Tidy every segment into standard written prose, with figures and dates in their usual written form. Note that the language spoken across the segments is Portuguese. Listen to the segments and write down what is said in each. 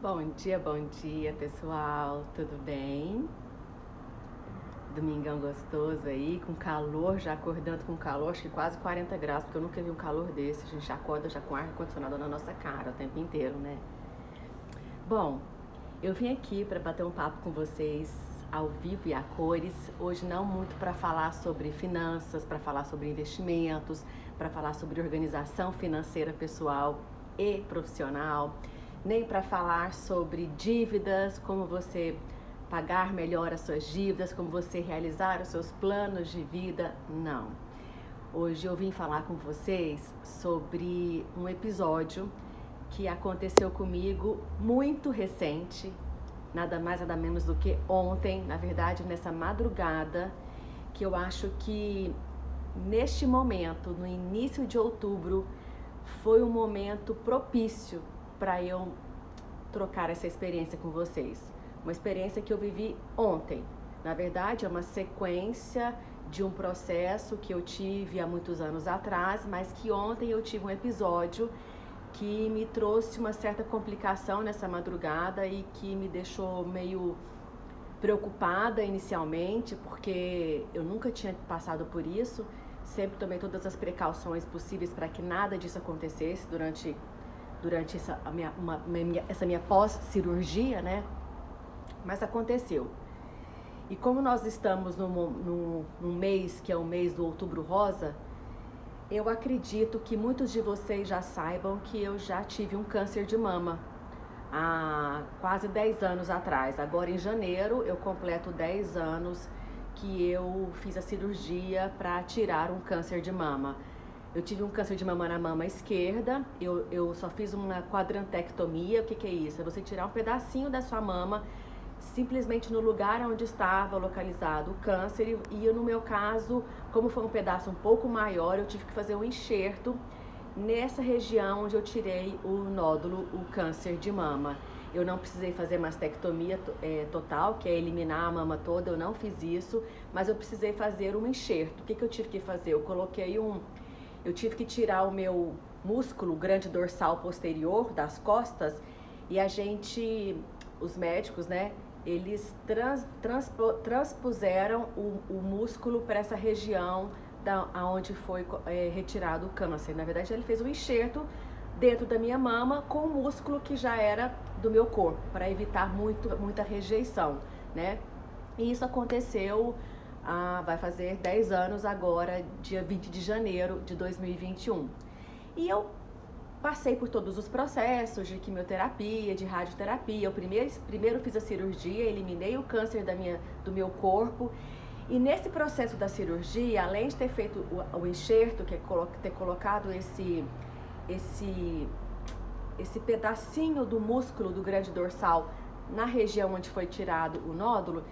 Bom dia, pessoal. Tudo bem? Domingão gostoso aí, com calor, já acordando com calor, acho que quase 40 graus, porque eu nunca vi um calor desse. A gente acorda já com ar-condicionado na nossa cara o tempo inteiro, né? Bom, eu vim aqui para bater um papo com vocês ao vivo e a cores. Hoje não muito para falar sobre finanças, para falar sobre investimentos, para falar sobre organização financeira pessoal e profissional, nem para falar sobre dívidas, como você pagar melhor as suas dívidas, como você realizar os seus planos de vida, não. Hoje eu vim falar com vocês sobre um episódio que aconteceu comigo muito recente, nada mais nada menos do que ontem, na verdade nessa madrugada, que eu acho que neste momento, no início de outubro, foi um momento propício para eu trocar essa experiência com vocês. Uma experiência que eu vivi ontem. Na verdade, é uma sequência de um processo que eu tive há muitos anos atrás, mas que ontem eu tive um episódio que me trouxe uma certa complicação nessa madrugada e que me deixou meio preocupada inicialmente, porque eu nunca tinha passado por isso, sempre tomei todas as precauções possíveis para que nada disso acontecesse durante essa minha pós-cirurgia, né? Mas aconteceu. E como nós estamos num mês que é o mês do Outubro Rosa, eu acredito que muitos de vocês já saibam que eu já tive um câncer de mama há quase 10 anos atrás. Agora em janeiro eu completo 10 anos que eu fiz a cirurgia para tirar um câncer de mama. Eu tive um câncer de mama na mama esquerda, eu só fiz uma quadrantectomia. O que é isso? É você tirar um pedacinho da sua mama simplesmente no lugar onde estava localizado o câncer, e no meu caso, como foi um pedaço um pouco maior, eu tive que fazer um enxerto nessa região onde eu tirei o nódulo, o câncer de mama. Eu não precisei fazer mastectomia total, que é eliminar a mama toda, eu não fiz isso, mas eu precisei fazer um enxerto. O que eu tive que fazer? Eu tive que tirar o meu músculo grande dorsal posterior das costas, e os médicos, né, eles transpuseram o músculo para essa região onde foi retirado o câncer. Na verdade, ele fez um enxerto dentro da minha mama com o músculo que já era do meu corpo, para evitar muita rejeição, né? E isso aconteceu, vai fazer 10 anos agora, dia 20 de janeiro de 2021. E eu passei por todos os processos de quimioterapia, de radioterapia. Eu primeiro fiz a cirurgia, eliminei o câncer do meu corpo. E nesse processo da cirurgia, além de ter feito o enxerto, que é ter colocado esse pedacinho do músculo do grande dorsal na região onde foi tirado o nódulo,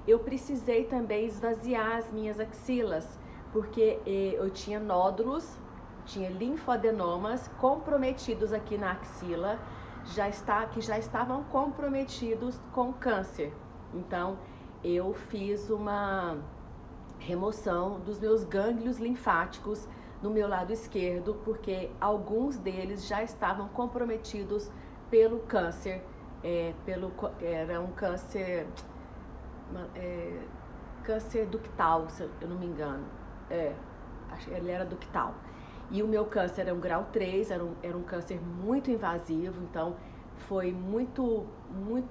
eu precisei também esvaziar as minhas axilas, porque eu tinha nódulos, tinha linfadenomas comprometidos aqui na axila, que já estavam comprometidos com câncer. Então, eu fiz uma remoção dos meus gânglios linfáticos no meu lado esquerdo, porque alguns deles já estavam comprometidos pelo câncer, era um câncer ductal, se eu não me engano, acho que ele era ductal. E o meu câncer era um grau 3, era um câncer muito invasivo, então foi muito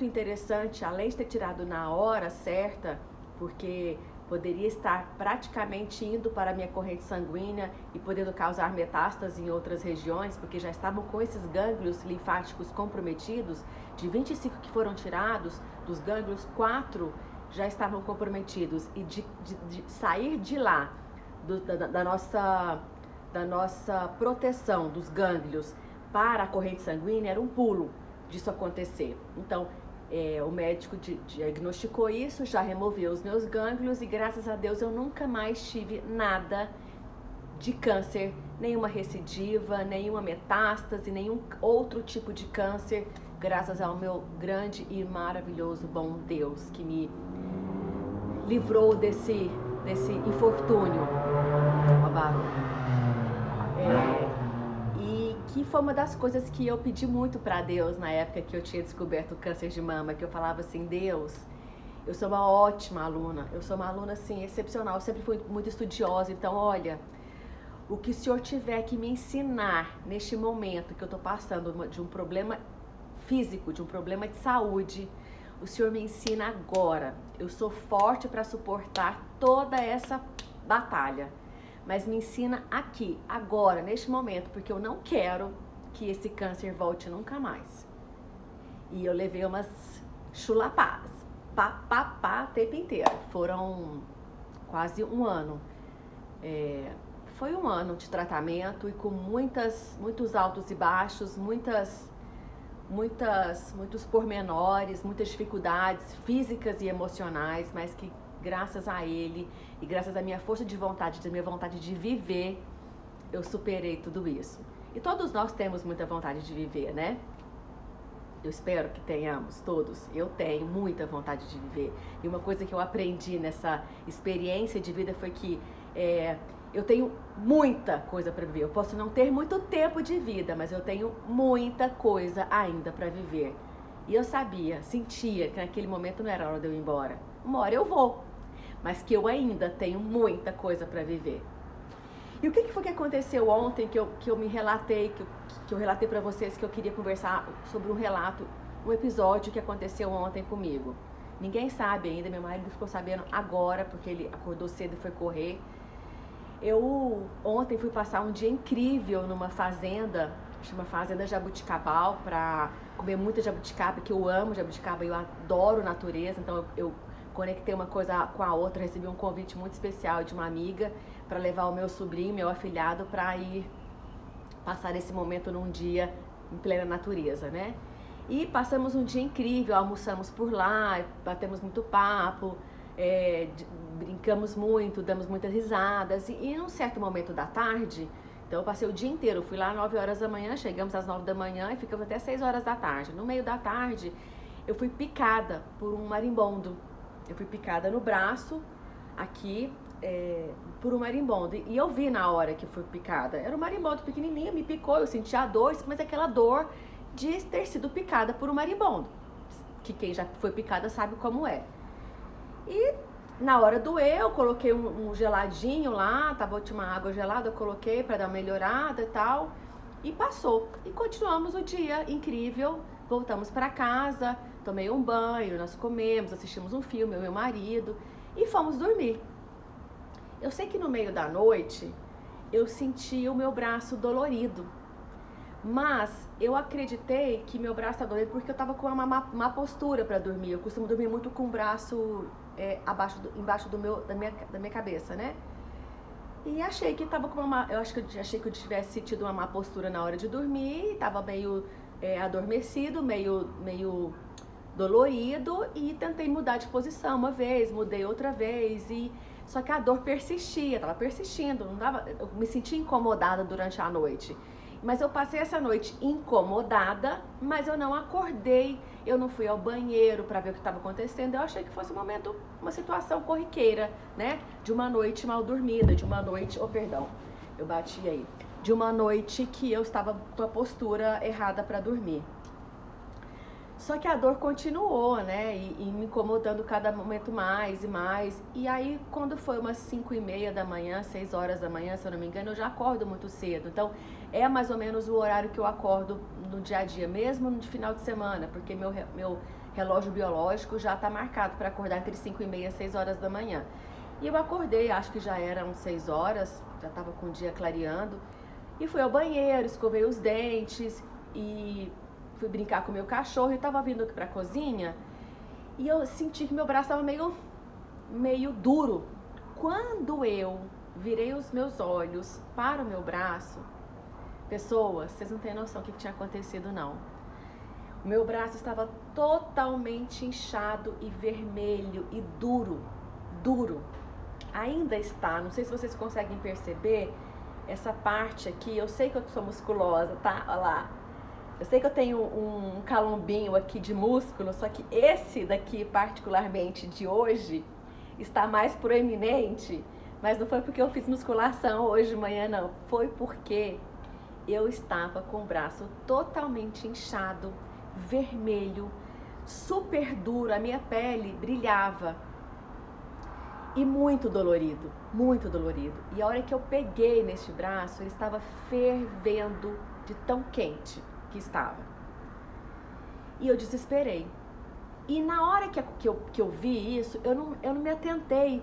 interessante, além de ter tirado na hora certa, porque poderia estar praticamente indo para a minha corrente sanguínea e podendo causar metástase em outras regiões, porque já estavam com esses gânglios linfáticos comprometidos. De 25 que foram tirados, dos gânglios, 4 já estavam comprometidos. E de sair de lá, da nossa proteção dos gânglios para a corrente sanguínea, era um pulo disso acontecer. Então, o médico diagnosticou isso, já removeu os meus gânglios, e graças a Deus eu nunca mais tive nada de câncer, nenhuma recidiva, nenhuma metástase, nenhum outro tipo de câncer, graças ao meu grande e maravilhoso bom Deus, que me livrou desse infortúnio. E que foi uma das coisas que eu pedi muito para Deus na época que eu tinha descoberto o câncer de mama, que eu falava assim, Deus, eu sou uma ótima aluna, eu sou uma aluna assim excepcional, eu sempre fui muito estudiosa, então olha, o que o Senhor tiver que me ensinar neste momento que eu estou passando de um problema físico, de um problema de saúde, o Senhor me ensina agora. Eu sou forte para suportar toda essa batalha, mas me ensina aqui, agora, neste momento, porque eu não quero que esse câncer volte nunca mais. E eu levei umas chulapadas, pá, o tempo inteiro. Foram quase um ano. Foi um ano de tratamento e com muitos altos e baixos, muitos pormenores, muitas dificuldades físicas e emocionais, mas que graças a ele e graças à minha força de vontade, da minha vontade de viver, eu superei tudo isso. E todos nós temos muita vontade de viver, né? Eu espero que tenhamos, todos. Eu tenho muita vontade de viver. E uma coisa que eu aprendi nessa experiência de vida foi que eu tenho muita coisa para viver. Eu posso não ter muito tempo de vida, mas eu tenho muita coisa ainda para viver. E eu sabia, sentia que naquele momento não era hora de eu ir embora. Uma hora eu vou, mas que eu ainda tenho muita coisa para viver. E o que foi que aconteceu ontem que eu me relatei, que eu relatei para vocês que eu queria conversar sobre um episódio que aconteceu ontem comigo. Ninguém sabe ainda, meu marido ficou sabendo agora, porque ele acordou cedo e foi correr. Eu ontem fui passar um dia incrível numa fazenda, chama Fazenda Jabuticabal, para comer muita jabuticaba, que eu amo jabuticaba, eu adoro natureza, então eu conectei uma coisa com a outra, recebi um convite muito especial de uma amiga para levar o meu sobrinho, meu afilhado, para ir passar esse momento num dia em plena natureza, né? E passamos um dia incrível, almoçamos por lá, batemos muito papo, brincamos muito, damos muitas risadas e num certo momento da tarde, então eu passei o dia inteiro, fui lá às 9 horas da manhã, chegamos às 9 da manhã e ficamos até 6 horas da tarde. No meio da tarde, eu fui picada por um marimbondo. Eu fui picada no braço, aqui, por um marimbondo. E eu vi na hora que fui picada. Era um marimbondo pequenininho, me picou, eu senti a dor, mas aquela dor de ter sido picada por um marimbondo. Que quem já foi picada sabe como é. E na hora doeu, eu coloquei um geladinho lá, tinha uma água gelada, eu coloquei para dar uma melhorada e tal. E passou. E continuamos o dia incrível, voltamos para casa, tomei um banho, nós comemos, assistimos um filme, eu e meu marido, e fomos dormir. Eu sei que no meio da noite, eu senti o meu braço dolorido. Mas eu acreditei que meu braço estava dolorido porque eu estava com uma má postura para dormir. Eu costumo dormir muito com o braço embaixo da minha cabeça, né? E achei que estava achei que eu tivesse tido uma má postura na hora de dormir, estava meio adormecido, meio dolorido, e tentei mudar de posição uma vez, mudei outra vez, só que a dor persistia, estava persistindo, eu me sentia incomodada durante a noite. Mas eu passei essa noite incomodada, mas eu não acordei, eu não fui ao banheiro para ver o que estava acontecendo. Eu achei que fosse uma situação corriqueira, né? De uma noite mal dormida, de uma noite, eu bati aí, de uma noite que eu estava com a postura errada para dormir. Só que a dor continuou, né? E me incomodando cada momento mais e mais. E aí, quando foi umas 5:30 da manhã, 6 horas da manhã, se eu não me engano, eu já acordo muito cedo. Então, é mais ou menos o horário que eu acordo no dia a dia, mesmo no final de semana, porque meu relógio biológico já está marcado para acordar entre 5:30 e 6 horas da manhã. E eu acordei, acho que já eram 6 horas, já estava com o dia clareando. E fui ao banheiro, escovei os dentes e fui brincar com o meu cachorro e estava vindo aqui para a cozinha e eu senti que meu braço estava meio duro. Quando eu virei os meus olhos para o meu braço, pessoas, vocês não têm noção do que tinha acontecido não. O meu braço estava totalmente inchado e vermelho e duro. Ainda está, não sei se vocês conseguem perceber essa parte aqui, eu sei que eu sou musculosa, tá? Olha lá. Eu sei que eu tenho um calombinho aqui de músculo, só que esse daqui, particularmente de hoje, está mais proeminente, mas não foi porque eu fiz musculação hoje de manhã, não. Foi porque eu estava com o braço totalmente inchado, vermelho, super duro, a minha pele brilhava e muito dolorido, muito dolorido. E a hora que eu peguei neste braço, ele estava fervendo de tão quente que estava. E eu desesperei. E na hora que eu vi isso, eu não me atentei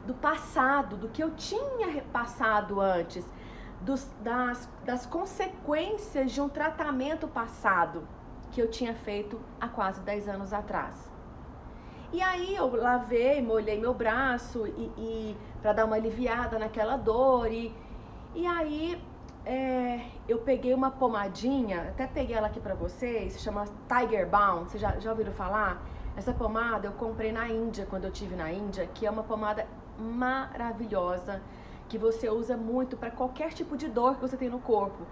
do passado, do que eu tinha passado antes, das consequências de um tratamento passado que eu tinha feito há quase 10 anos atrás. E aí eu lavei, molhei meu braço e para dar uma aliviada naquela dor. E aí eu peguei uma pomadinha, até peguei ela aqui pra vocês, se chama Tiger Balm. Vocês já ouviram falar? Essa pomada eu comprei na Índia, quando eu estive na Índia, que é uma pomada maravilhosa, que você usa muito para qualquer tipo de dor que você tem no corpo.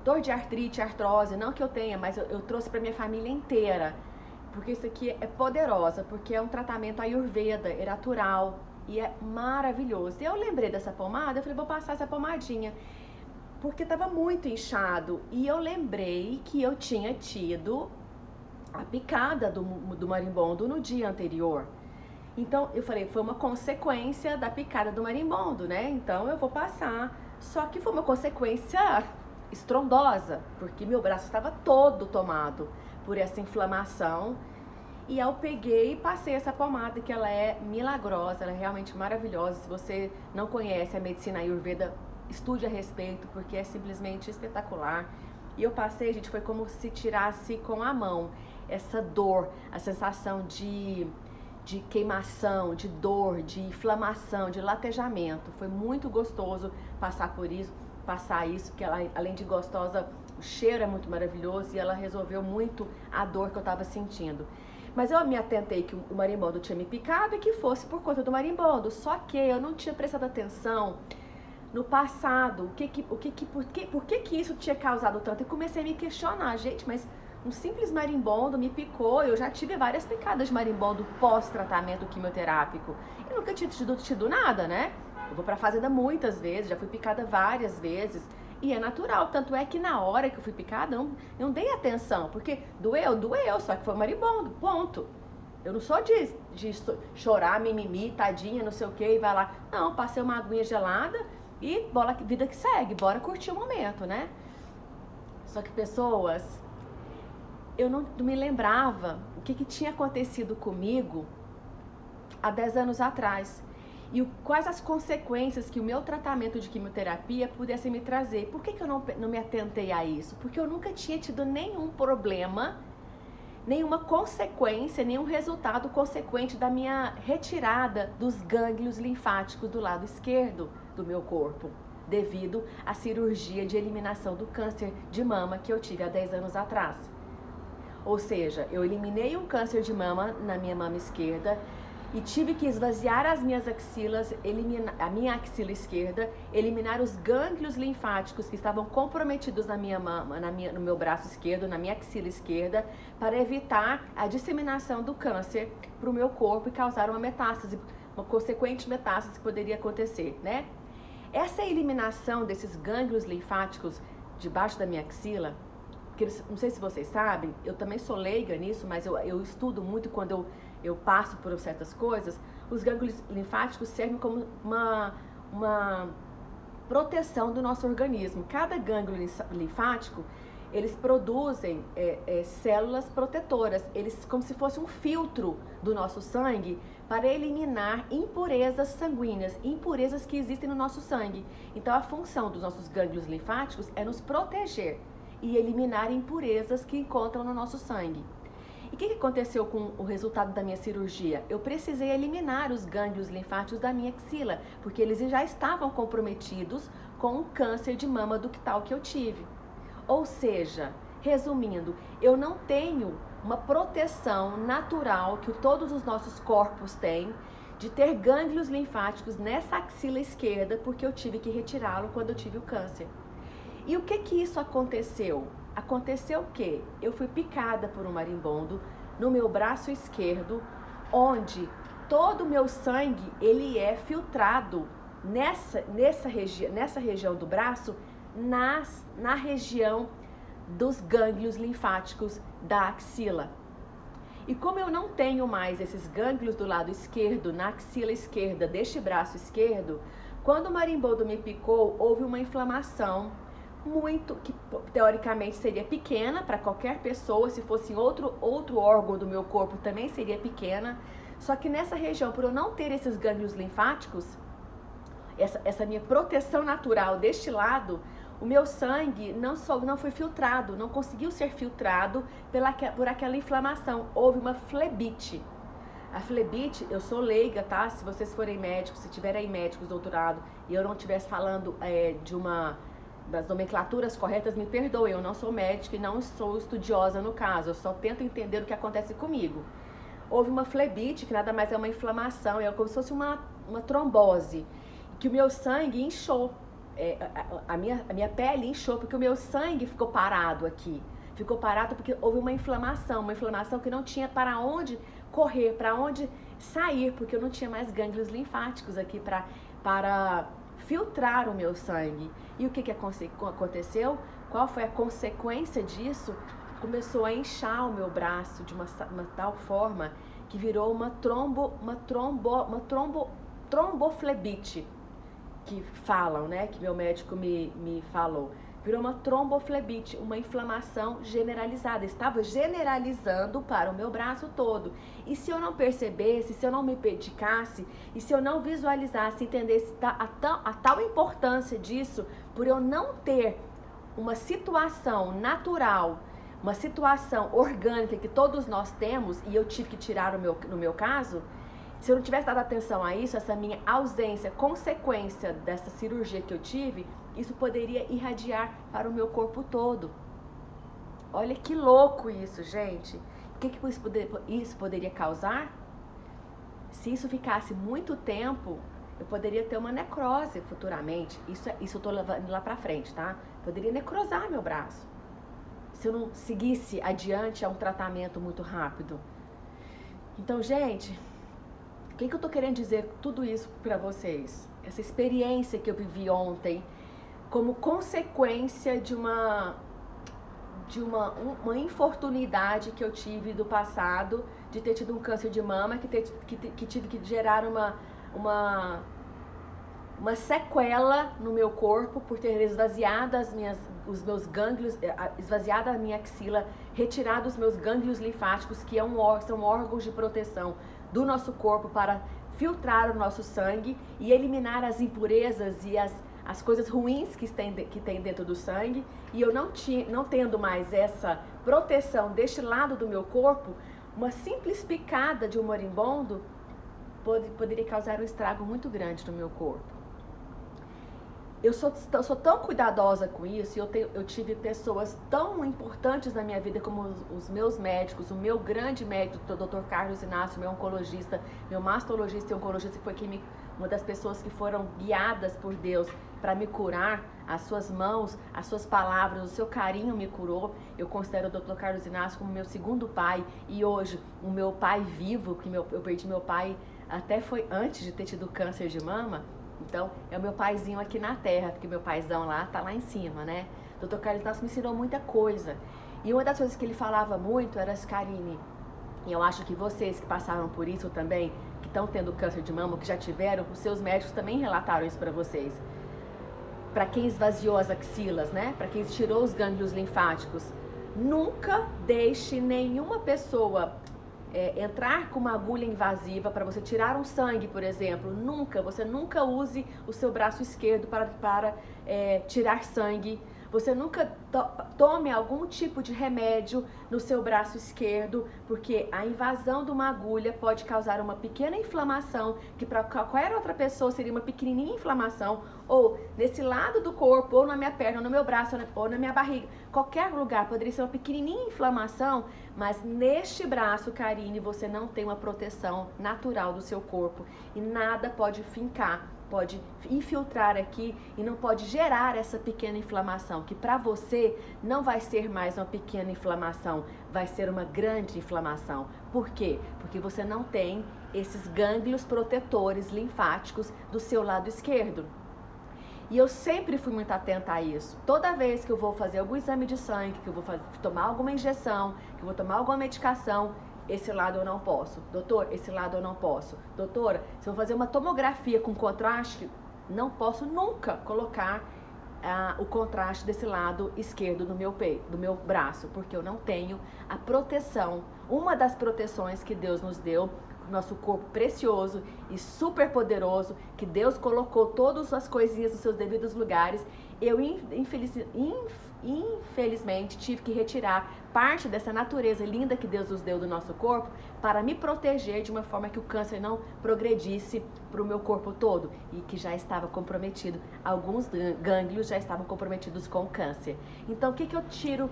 Dor de artrite, artrose, não que eu tenha, mas eu trouxe para minha família inteira. Porque isso aqui é poderosa, porque é um tratamento Ayurveda, é natural e é maravilhoso. E eu lembrei dessa pomada, eu falei, vou passar essa pomadinha, porque estava muito inchado. E eu lembrei que eu tinha tido a picada do marimbondo no dia anterior. Então eu falei, foi uma consequência da picada do marimbondo, né? Então eu vou passar. Só que foi uma consequência estrondosa, porque meu braço estava todo tomado por essa inflamação. E eu peguei e passei essa pomada, que ela é milagrosa, ela é realmente maravilhosa. Se você não conhece a medicina Ayurveda, estude a respeito, porque é simplesmente espetacular. E eu passei, gente, foi como se tirasse com a mão essa dor, a sensação de queimação, de dor, de inflamação, de latejamento. Foi muito gostoso passar isso, porque ela, além de gostosa, o cheiro é muito maravilhoso e ela resolveu muito a dor que eu estava sentindo. Mas eu me atentei que o marimbondo tinha me picado e que fosse por conta do marimbondo. Só que eu não tinha prestado atenção no passado, por que isso tinha causado tanto. E comecei a me questionar, gente, mas um simples marimbondo me picou. Eu já tive várias picadas de marimbondo pós-tratamento quimioterápico. Eu nunca tinha tido nada, né? Eu vou pra fazenda muitas vezes, já fui picada várias vezes. E é natural, tanto é que na hora que eu fui picada, eu não dei atenção, porque doeu, só que foi marimbondo, ponto. Eu não sou de chorar, mimimi, tadinha, não sei o que, e vai lá. Não, passei uma aguinha gelada e vida que segue, bora curtir o momento, né? Só que pessoas, eu não me lembrava o que tinha acontecido comigo há 10 anos atrás. E quais as consequências que o meu tratamento de quimioterapia pudesse me trazer. Por que eu não me atentei a isso? Porque eu nunca tinha tido nenhum problema, nenhuma consequência, nenhum resultado consequente da minha retirada dos gânglios linfáticos do lado esquerdo do meu corpo, devido à cirurgia de eliminação do câncer de mama que eu tive há 10 anos atrás. Ou seja, eu eliminei um câncer de mama na minha mama esquerda, e tive que esvaziar as minhas axilas, a minha axila esquerda, eliminar os gânglios linfáticos que estavam comprometidos na minha mama, no meu braço esquerdo, na minha axila esquerda, para evitar a disseminação do câncer para o meu corpo e causar uma metástase, uma consequente metástase que poderia acontecer, né? Essa eliminação desses gânglios linfáticos debaixo da minha axila, porque não sei se vocês sabem, eu também sou leiga nisso, mas eu estudo muito quando eu passo por certas coisas. Os gânglios linfáticos servem como uma proteção do nosso organismo. Cada gânglio linfático, eles produzem células protetoras, eles como se fosse um filtro do nosso sangue para eliminar impurezas sanguíneas, impurezas que existem no nosso sangue. Então a função dos nossos gânglios linfáticos é nos proteger e eliminar impurezas que encontram no nosso sangue. E o que aconteceu com o resultado da minha cirurgia? Eu precisei eliminar os gânglios linfáticos da minha axila, porque eles já estavam comprometidos com o câncer de mama ductal que eu tive. Ou seja, resumindo, eu não tenho uma proteção natural que todos os nossos corpos têm de ter gânglios linfáticos nessa axila esquerda, porque eu tive que retirá-lo quando eu tive o câncer. E o que isso aconteceu? Aconteceu que eu fui picada por um marimbondo no meu braço esquerdo, onde todo o meu sangue ele é filtrado nessa região do braço na região dos gânglios linfáticos da axila. E como eu não tenho mais esses gânglios do lado esquerdo, na axila esquerda deste braço esquerdo, quando o marimbondo me picou, houve uma inflamação que teoricamente seria pequena para qualquer pessoa, se fosse em outro órgão do meu corpo também seria pequena, só que nessa região, por eu não ter esses gânglios linfáticos, essa minha proteção natural deste lado, o meu sangue não foi filtrado, não conseguiu ser filtrado por aquela inflamação, houve uma flebite. A flebite, eu sou leiga, tá? Se vocês forem médicos, se tiverem médicos, doutorado, e eu não estivesse falando das nomenclaturas corretas, me perdoem, eu não sou médica e não sou estudiosa no caso, eu só tento entender o que acontece comigo. Houve uma flebite, que nada mais é uma inflamação, é como se fosse uma trombose, que o meu sangue inchou, a minha pele inchou, porque o meu sangue ficou parado aqui, ficou parado porque houve uma inflamação que não tinha para onde correr, para onde sair, porque eu não tinha mais gânglios linfáticos aqui para filtrar o meu sangue. E o que aconteceu? Qual foi a consequência disso? Começou a inchar o meu braço de uma tal forma que virou uma tromboflebite, que falam, né? Que meu médico me falou. Virou uma tromboflebite, uma inflamação generalizada. Estava generalizando para o meu braço todo. E se eu não percebesse, se eu não me dedicasse, e se eu não visualizasse, entendesse a tal importância disso, por eu não ter uma situação natural, uma situação orgânica que todos nós temos, e eu tive que tirar no meu caso, se eu não tivesse dado atenção a isso, essa minha ausência, consequência dessa cirurgia que eu tive, isso poderia irradiar para o meu corpo todo. Olha que louco isso, gente. O que isso poderia causar? Se isso ficasse muito tempo, eu poderia ter uma necrose futuramente. Isso eu tô levando lá pra frente, tá? Poderia necrosar meu braço. Se eu não seguisse adiante a um tratamento muito rápido. Então, gente, o que eu tô querendo dizer com tudo isso pra vocês? Essa experiência que eu vivi ontem, como consequência de uma infortunidade que eu tive do passado, de ter tido um câncer de mama, que tive que gerar uma sequela no meu corpo por ter esvaziado os meus gânglios, esvaziado a minha axila, retirado os meus gânglios linfáticos, que são órgãos de proteção do nosso corpo para filtrar o nosso sangue e eliminar as impurezas e as coisas ruins que tem dentro do sangue. E eu não tendo mais essa proteção deste lado do meu corpo, uma simples picada de um marimbondo poderia causar um estrago muito grande no meu corpo. Eu sou tão cuidadosa com isso, e eu tive pessoas tão importantes na minha vida como os meus médicos, o meu grande médico, o Dr. Carlos Inácio, meu oncologista, meu mastologista e oncologista, que foi uma das pessoas que foram guiadas por Deus para me curar. As suas mãos, as suas palavras, o seu carinho me curou. Eu considero o Dr. Carlos Inácio como meu segundo pai, e hoje o meu pai vivo, que eu perdi meu pai até foi antes de ter tido câncer de mama. Então, é o meu paizinho aqui na terra, porque meu paizão lá tá lá em cima, né? O Dr. Carlos Inácio me ensinou muita coisa. E uma das coisas que ele falava muito era: Karine, e eu acho que vocês que passaram por isso também, que estão tendo câncer de mama, que já tiveram, os seus médicos também relataram isso para vocês. Para quem esvaziou as axilas, né? Para quem tirou os gânglios linfáticos, nunca deixe nenhuma pessoa entrar com uma agulha invasiva para você tirar um sangue, por exemplo. Você nunca use o seu braço esquerdo para tirar sangue. Você nunca tome algum tipo de remédio no seu braço esquerdo, porque a invasão de uma agulha pode causar uma pequena inflamação, que para qualquer outra pessoa seria uma pequenininha inflamação, ou nesse lado do corpo, ou na minha perna, ou no meu braço, ou na minha barriga. Qualquer lugar poderia ser uma pequenininha inflamação, mas neste braço, Karine, você não tem uma proteção natural do seu corpo e nada pode fincar, pode infiltrar aqui e não pode gerar essa pequena inflamação, que para você não vai ser mais uma pequena inflamação, vai ser uma grande inflamação. Por quê? Porque você não tem esses gânglios protetores linfáticos do seu lado esquerdo. E eu sempre fui muito atenta a isso. Toda vez que eu vou fazer algum exame de sangue, que eu vou tomar alguma injeção, que eu vou tomar alguma medicação, esse lado eu não posso. Doutor, esse lado eu não posso. Doutora, se eu vou fazer uma tomografia com contraste, não posso nunca colocar o contraste desse lado esquerdo do meu peito, do meu braço, porque eu não tenho a proteção, uma das proteções que Deus nos deu, nosso corpo precioso e super poderoso, que Deus colocou todas as coisinhas nos seus devidos lugares. Eu infelizmente tive que retirar parte dessa natureza linda que Deus nos deu do nosso corpo para me proteger de uma forma que o câncer não progredisse para o meu corpo todo, e que já estava comprometido, alguns gânglios já estavam comprometidos com o câncer. Então o que eu tiro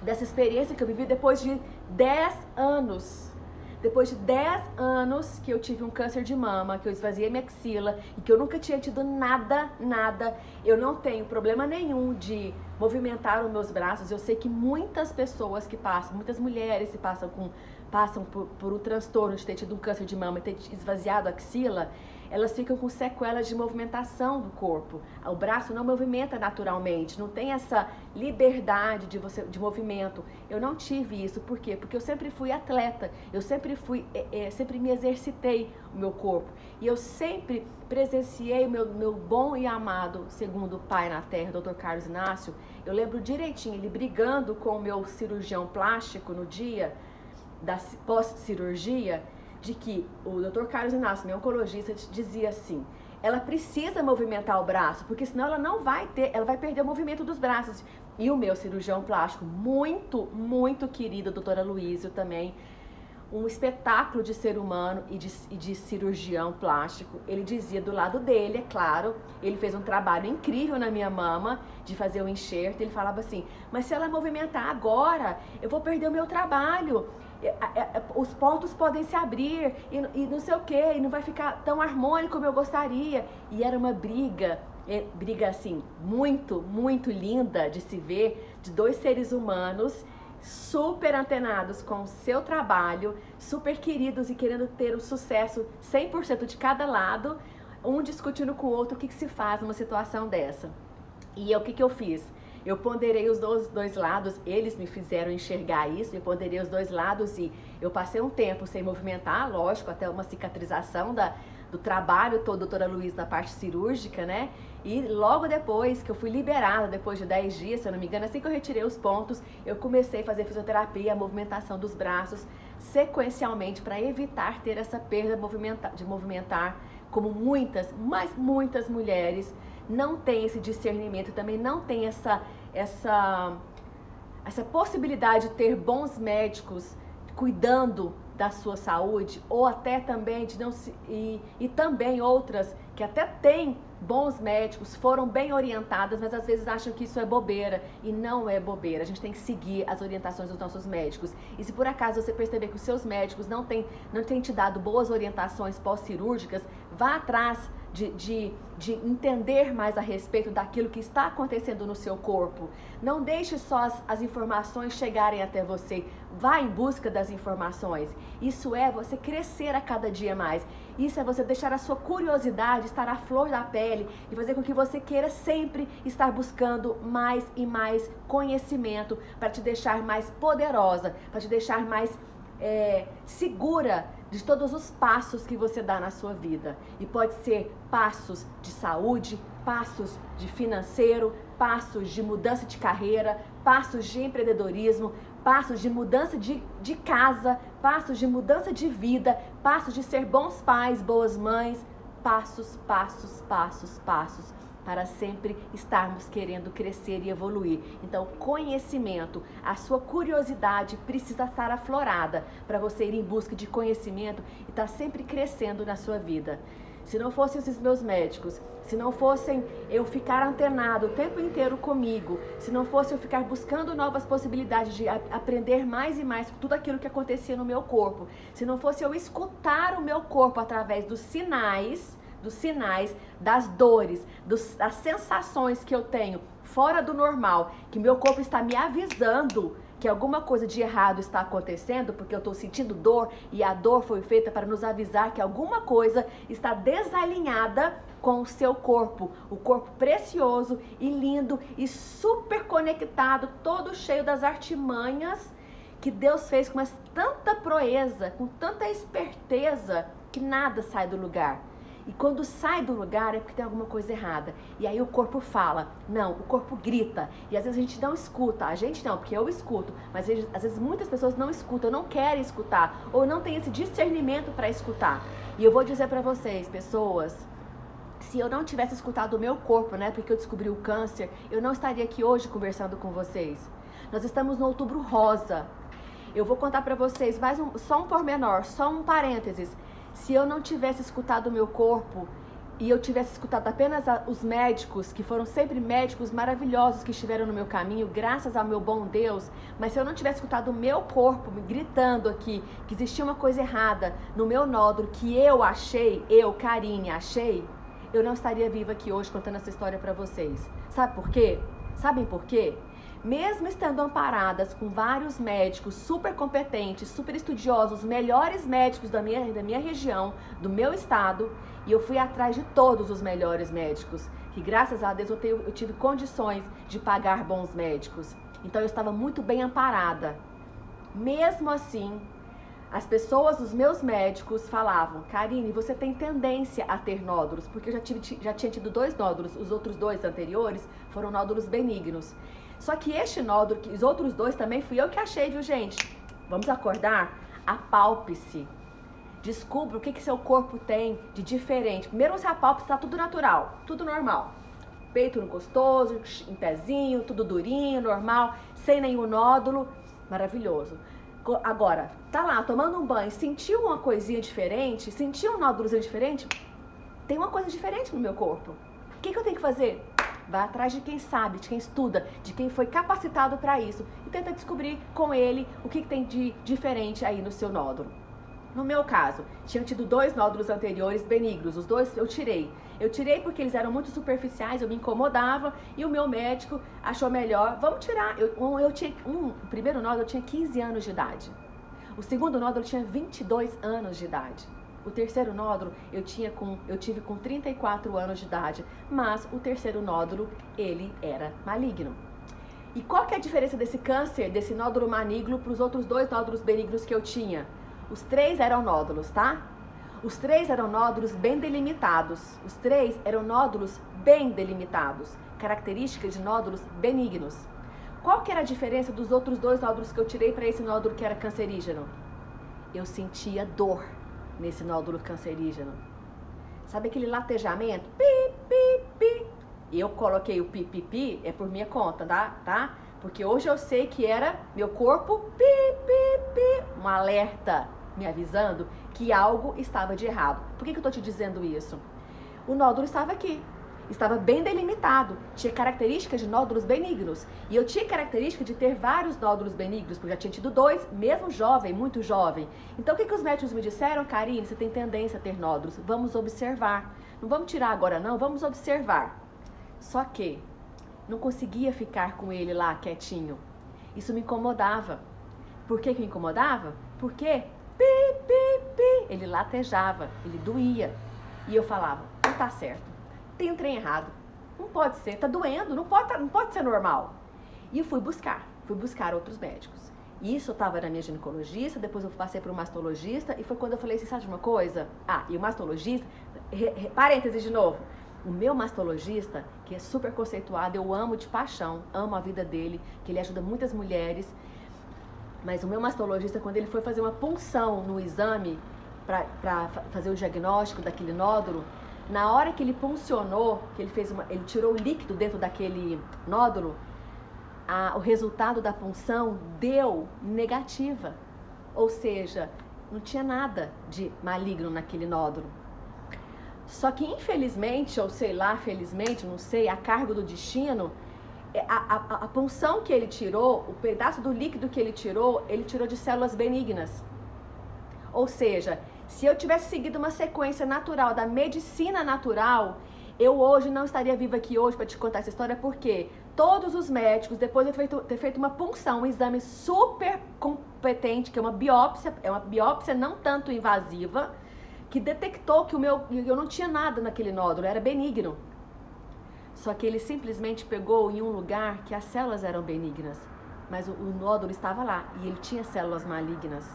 dessa experiência que eu vivi depois de 10 anos? Depois de 10 anos que eu tive um câncer de mama, que eu esvaziei minha axila e que eu nunca tinha tido nada, eu não tenho problema nenhum de movimentar os meus braços. Eu sei que muitas pessoas que passam, muitas mulheres que passam por um transtorno de ter tido um câncer de mama e ter esvaziado a axila, elas ficam com sequelas de movimentação do corpo. O braço não movimenta naturalmente, não tem essa liberdade de movimento. Eu não tive isso, por quê? Porque eu sempre fui atleta, eu sempre sempre me exercitei o meu corpo. E eu sempre presenciei o meu bom e amado segundo pai na terra, Dr. Carlos Inácio. Eu lembro direitinho, ele brigando com o meu cirurgião plástico no dia da pós-cirurgia, de que o Dr. Carlos Inácio, meu oncologista, dizia assim: ela precisa movimentar o braço, porque senão ela vai perder o movimento dos braços. E o meu cirurgião plástico, muito querido, doutora Luísio também, um espetáculo de ser humano e de cirurgião plástico, ele dizia do lado dele, é claro, ele fez um trabalho incrível na minha mama, de fazer o enxerto, ele falava assim: mas se ela movimentar agora, eu vou perder o meu trabalho, os pontos podem se abrir e não sei o que, e não vai ficar tão harmônico como eu gostaria. E era uma briga assim, muito linda de se ver, de dois seres humanos super antenados com o seu trabalho, super queridos e querendo ter o sucesso 100% de cada lado, um discutindo com o outro o que se faz numa situação dessa. E o que eu fiz? Eu ponderei os dois lados, eles me fizeram enxergar isso, eu ponderei os dois lados e eu passei um tempo sem movimentar, lógico, até uma cicatrização do trabalho todo, doutora Luísa, da parte cirúrgica, né? E logo depois que eu fui liberada, depois de 10 dias, se eu não me engano, assim que eu retirei os pontos, eu comecei a fazer fisioterapia, a movimentação dos braços, sequencialmente, para evitar ter essa perda de movimentar, como muitas mulheres não têm esse discernimento, também não tem essa possibilidade de ter bons médicos cuidando da sua saúde, ou até também de não se, e também outras que até têm bons médicos, foram bem orientadas, mas às vezes acham que isso é bobeira, e não é bobeira. A gente tem que seguir as orientações dos nossos médicos. E se por acaso você perceber que os seus médicos não têm te dado boas orientações pós-cirúrgicas, vá atrás de entender mais a respeito daquilo que está acontecendo no seu corpo. Não deixe só as informações chegarem até você. Vá em busca das informações. Isso é você crescer a cada dia mais. Isso é você deixar a sua curiosidade estar à flor da pele e fazer com que você queira sempre estar buscando mais e mais conhecimento para te deixar mais poderosa, para te deixar mais segura de todos os passos que você dá na sua vida. E pode ser passos de saúde, passos de financeiro, passos de mudança de carreira, passos de empreendedorismo, passos de mudança de casa, passos de mudança de vida, passos de ser bons pais, boas mães, passos para sempre estarmos querendo crescer e evoluir. Então, conhecimento, a sua curiosidade precisa estar aflorada para você ir em busca de conhecimento e estar sempre crescendo na sua vida. Se não fossem esses meus médicos, se não fossem eu ficar antenado o tempo inteiro comigo, se não fosse eu ficar buscando novas possibilidades de aprender mais e mais tudo aquilo que acontecia no meu corpo, se não fosse eu escutar o meu corpo através dos sinais, das dores, das sensações que eu tenho fora do normal, que meu corpo está me avisando que alguma coisa de errado está acontecendo, porque eu estou sentindo dor e a dor foi feita para nos avisar que alguma coisa está desalinhada com o seu corpo, o corpo precioso e lindo e super conectado, todo cheio das artimanhas que Deus fez com tanta proeza, com tanta esperteza, que nada sai do lugar. E quando sai do lugar é porque tem alguma coisa errada. E aí o corpo fala, não, o corpo grita. E às vezes a gente não escuta, a gente não, porque eu escuto. Mas às vezes muitas pessoas não escutam, não querem escutar. Ou não têm esse discernimento para escutar. E eu vou dizer para vocês, pessoas, se eu não tivesse escutado o meu corpo, né, porque eu descobri o câncer, eu não estaria aqui hoje conversando com vocês. Nós estamos no Outubro Rosa. Eu vou contar para vocês só um pormenor, só um parênteses. Se eu não tivesse escutado o meu corpo e eu tivesse escutado apenas os médicos, que foram sempre médicos maravilhosos que estiveram no meu caminho, graças ao meu bom Deus, mas se eu não tivesse escutado o meu corpo me gritando aqui que existia uma coisa errada no meu nódulo, que eu achei, Karine, achei, eu não estaria viva aqui hoje contando essa história para vocês. Sabe por quê? Sabem por quê? Mesmo estando amparadas com vários médicos super competentes, super estudiosos, melhores médicos da minha região, do meu estado, e eu fui atrás de todos os melhores médicos, que graças a Deus eu tive condições de pagar bons médicos. Então eu estava muito bem amparada. Mesmo assim, as pessoas, os meus médicos falavam, Karine, você tem tendência a ter nódulos, porque eu já tinha tido 2 nódulos, os outros 2 anteriores foram nódulos benignos. Só que este nódulo, os outros 2 também fui eu que achei, viu, gente? Vamos acordar? Apalpe-se. Descubra o que seu corpo tem de diferente. Primeiro você apalpa, está tudo natural, tudo normal. Peito gostoso, em pezinho, tudo durinho, normal, sem nenhum nódulo, maravilhoso. Agora, tá lá tomando um banho, sentiu uma coisinha diferente, sentiu um nódulozinho diferente? Tem uma coisa diferente no meu corpo. O que eu tenho que fazer? Vai atrás de quem sabe, de quem estuda, de quem foi capacitado para isso e tenta descobrir com ele o que tem de diferente aí no seu nódulo. No meu caso, tinham tido 2 nódulos anteriores benignos, os 2 eu tirei. Eu tirei porque eles eram muito superficiais, eu me incomodava e o meu médico achou melhor, vamos tirar. O primeiro nódulo eu tinha 15 anos de idade, o segundo nódulo eu tinha 22 anos de idade. O terceiro nódulo eu tive com 34 anos de idade, mas o terceiro nódulo, ele era maligno. E qual que é a diferença desse câncer, desse nódulo maligno, para os outros 2 nódulos benignos que eu tinha? Os 3 eram nódulos, tá? Os 3 eram nódulos bem delimitados. Os 3 eram nódulos bem delimitados, características de nódulos benignos. Qual que era a diferença dos outros 2 nódulos que eu tirei para esse nódulo que era cancerígeno? Eu sentia dor nesse nódulo cancerígeno. Sabe aquele latejamento? Pi, pi, pi. Eu coloquei o pi, pi, pi, é por minha conta, tá? Porque hoje eu sei que era meu corpo, pi, pi, pi, um alerta me avisando que algo estava de errado. Por que eu tô te dizendo isso? O nódulo estava aqui. Estava bem delimitado, tinha características de nódulos benignos. E eu tinha característica de ter vários nódulos benignos, porque já tinha tido 2, mesmo jovem, muito jovem. Então o que os médicos me disseram? Karine, você tem tendência a ter nódulos, vamos observar. Não vamos tirar agora não, vamos observar. Só que não conseguia ficar com ele lá quietinho. Isso me incomodava. Por que me incomodava? Porque pi, pi, pi, ele latejava, ele doía. E eu falava, não tá certo. Tem um trem errado, não pode ser, tá doendo, não pode ser normal. E eu fui buscar outros médicos. E isso eu tava na minha ginecologista, depois eu passei para um mastologista, e foi quando eu falei assim, sabe de uma coisa? E o mastologista, parênteses de novo, o meu mastologista, que é super conceituado, eu amo de paixão, amo a vida dele, que ele ajuda muitas mulheres, mas o meu mastologista, quando ele foi fazer uma punção no exame, para fazer o diagnóstico daquele nódulo, na hora que ele puncionou, que ele tirou o líquido dentro daquele nódulo, o resultado da punção deu negativa. Ou seja, não tinha nada de maligno naquele nódulo. Só que infelizmente, ou sei lá, felizmente, não sei, a cargo do destino, a punção que ele tirou, o pedaço do líquido que ele tirou de células benignas. Ou seja, se eu tivesse seguido uma sequência natural, da medicina natural, eu hoje não estaria viva aqui hoje para te contar essa história, porque todos os médicos, depois de ter feito uma punção, um exame super competente, que é uma biópsia não tanto invasiva, que detectou que eu não tinha nada naquele nódulo, era benigno. Só que ele simplesmente pegou em um lugar que as células eram benignas, mas o nódulo estava lá e ele tinha células malignas.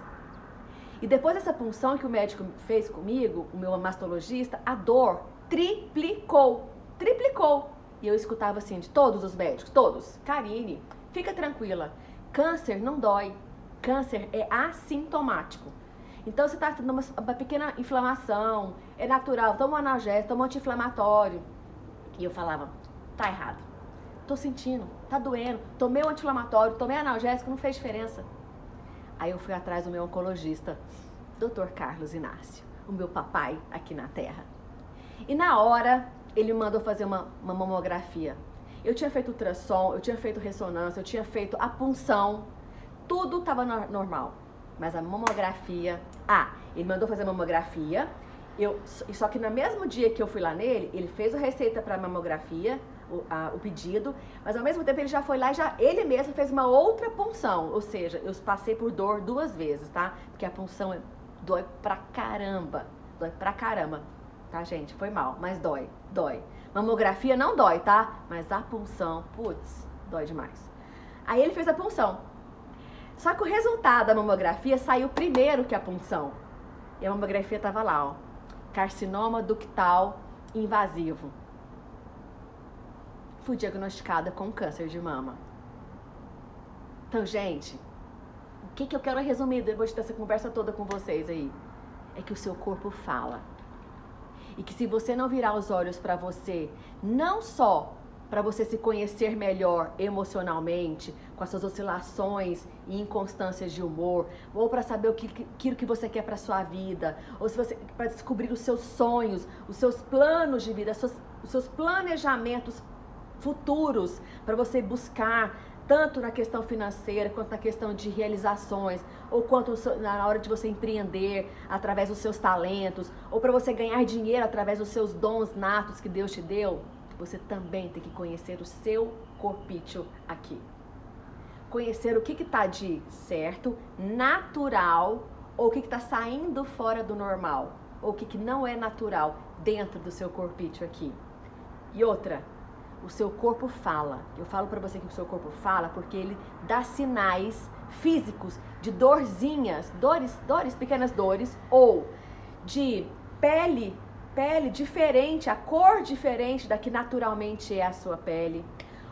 E depois dessa punção que o médico fez comigo, o meu mastologista, a dor triplicou. E eu escutava assim de todos os médicos, todos: Karine, fica tranquila, câncer não dói, câncer é assintomático. Então você está tendo uma pequena inflamação, é natural, toma um analgésico, toma um anti-inflamatório. E eu falava: tá errado, tô sentindo, tá doendo, tomei o anti-inflamatório, tomei analgésico, não fez diferença. Aí eu fui atrás do meu oncologista, Dr. Carlos Inácio, o meu papai aqui na Terra. E na hora, ele me mandou fazer uma mamografia. Eu tinha feito ultrassom, eu tinha feito ressonância, eu tinha feito a punção, tudo estava normal. Mas a mamografia... ele mandou fazer a mamografia, só que no mesmo dia que eu fui lá nele, ele fez a receita para a mamografia, o pedido, mas ao mesmo tempo ele já foi lá e ele mesmo fez uma outra punção, ou seja, eu passei por dor 2 vezes, tá? Porque a punção dói pra caramba, tá, gente? Foi mal, mas dói. Mamografia não dói, tá? Mas a punção, putz, dói demais. Aí ele fez a punção. Só que o resultado da mamografia saiu primeiro que a punção. E a mamografia tava lá, ó. Carcinoma ductal invasivo. Fui diagnosticada com câncer de mama. Então, gente, o que eu quero resumir depois dessa conversa toda com vocês aí? É que o seu corpo fala. E que se você não virar os olhos para você, não só para você se conhecer melhor emocionalmente, com as suas oscilações e inconstâncias de humor, ou para saber aquilo que você quer para sua vida, ou se você para descobrir os seus sonhos, os seus planos de vida, os seus planejamentos futuros, para você buscar tanto na questão financeira, quanto na questão de realizações, ou quanto na hora de você empreender através dos seus talentos, ou para você ganhar dinheiro através dos seus dons natos que Deus te deu. Você também tem que conhecer o seu corpício aqui. Conhecer o que está de certo, natural, ou o que está saindo fora do normal, ou o que não é natural dentro do seu corpício aqui. E outra, o seu corpo fala. Eu falo para você que o seu corpo fala porque ele dá sinais físicos de dorzinhas, pequenas dores, ou de pele diferente, a cor diferente da que naturalmente é a sua pele,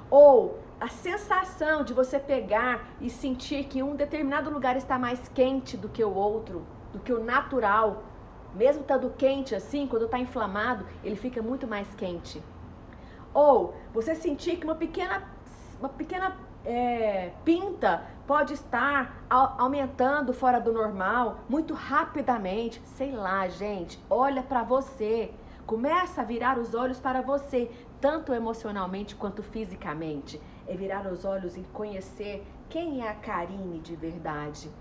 ou a sensação de você pegar e sentir que um determinado lugar está mais quente do que o outro, do que o natural, mesmo estando quente assim, quando está inflamado, ele fica muito mais quente. Ou você sentir que uma pequena pinta pode estar aumentando fora do normal muito rapidamente. Sei lá, gente, olha para você. Começa a virar os olhos para você, tanto emocionalmente quanto fisicamente. É virar os olhos e conhecer quem é a Karine de verdade.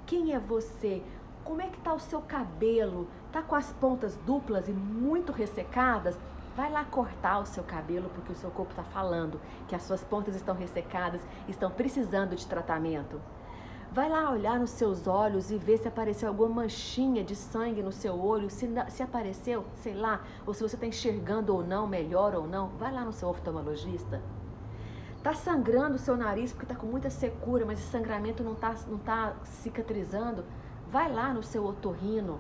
Quem é você? Como é que tá o seu cabelo? Tá com as pontas duplas e muito ressecadas? Vai lá cortar o seu cabelo, porque o seu corpo está falando que as suas pontas estão ressecadas, estão precisando de tratamento. Vai lá olhar nos seus olhos e ver se apareceu alguma manchinha de sangue no seu olho, se apareceu, sei lá, ou se você está enxergando ou não, melhor ou não. Vai lá no seu oftalmologista. Tá sangrando o seu nariz porque está com muita secura, mas esse sangramento não tá cicatrizando. Vai lá no seu otorrino.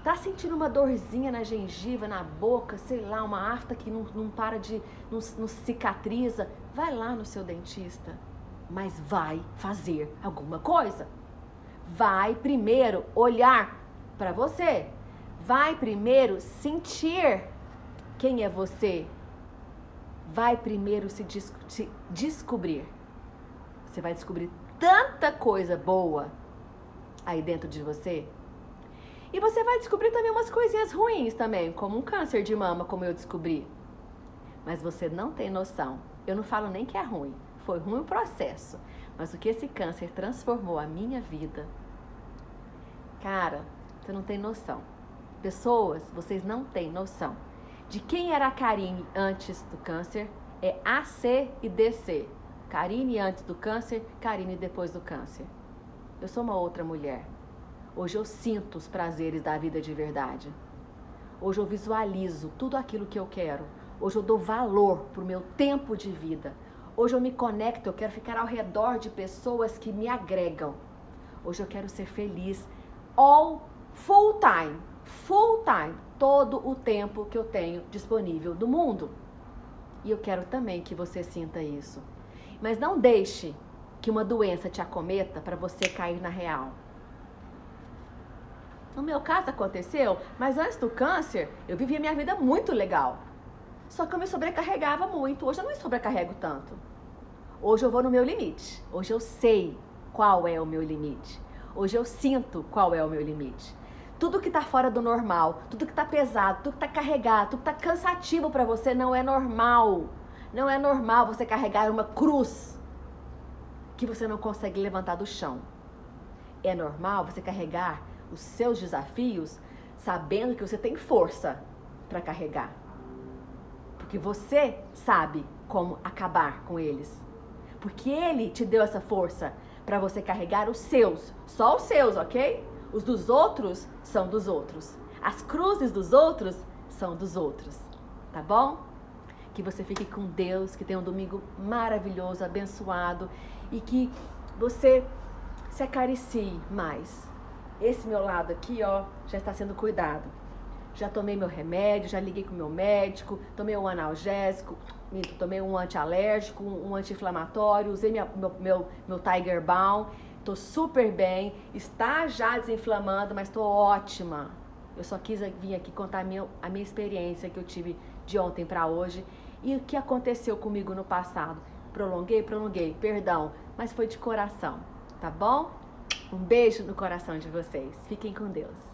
Tá sentindo uma dorzinha na gengiva, na boca, sei lá, uma afta que não cicatriza? Vai lá no seu dentista. Mas vai fazer alguma coisa. Vai primeiro olhar para você. Vai primeiro sentir quem é você. Vai primeiro se descobrir. Você vai descobrir tanta coisa boa aí dentro de você. E você vai descobrir também umas coisinhas ruins também, como um câncer de mama, como eu descobri. Mas você não tem noção. Eu não falo nem que é ruim. Foi ruim o processo. Mas o que esse câncer transformou a minha vida. Cara, você não tem noção. Pessoas, vocês não têm noção de quem era a Karine antes do câncer. É AC e DC. Karine antes do câncer, Karine depois do câncer. Eu sou uma outra mulher. Hoje eu sinto os prazeres da vida de verdade. Hoje eu visualizo tudo aquilo que eu quero. Hoje eu dou valor pro meu tempo de vida. Hoje eu me conecto, eu quero ficar ao redor de pessoas que me agregam. Hoje eu quero ser feliz full time, todo o tempo que eu tenho disponível do mundo. E eu quero também que você sinta isso. Mas não deixe que uma doença te acometa para você cair na real. No meu caso aconteceu, mas antes do câncer, eu vivia minha vida muito legal. Só que eu me sobrecarregava muito. Hoje eu não me sobrecarrego tanto. Hoje eu vou no meu limite. Hoje eu sei qual é o meu limite. Hoje eu sinto qual é o meu limite. Tudo que tá fora do normal, tudo que tá pesado, tudo que tá carregado, tudo que tá cansativo pra você não é normal. Não é normal você carregar uma cruz que você não consegue levantar do chão. É normal você carregar os seus desafios sabendo que você tem força para carregar. Porque você sabe como acabar com eles. Porque ele te deu essa força para você carregar os seus. Só os seus, ok? Os dos outros são dos outros. As cruzes dos outros são dos outros. Tá bom? Que você fique com Deus, que tenha um domingo maravilhoso, abençoado. E que você se acaricie mais. Esse meu lado aqui, ó, já está sendo cuidado. Já tomei meu remédio, já liguei com o meu médico, tomei um analgésico, tomei um antialérgico, um anti-inflamatório, usei meu Tiger Balm, tô super bem, está já desinflamando, mas tô ótima. Eu só quis vir aqui contar a minha experiência que eu tive de ontem para hoje e o que aconteceu comigo no passado. Prolonguei, perdão, mas foi de coração, tá bom? Um beijo no coração de vocês. Fiquem com Deus.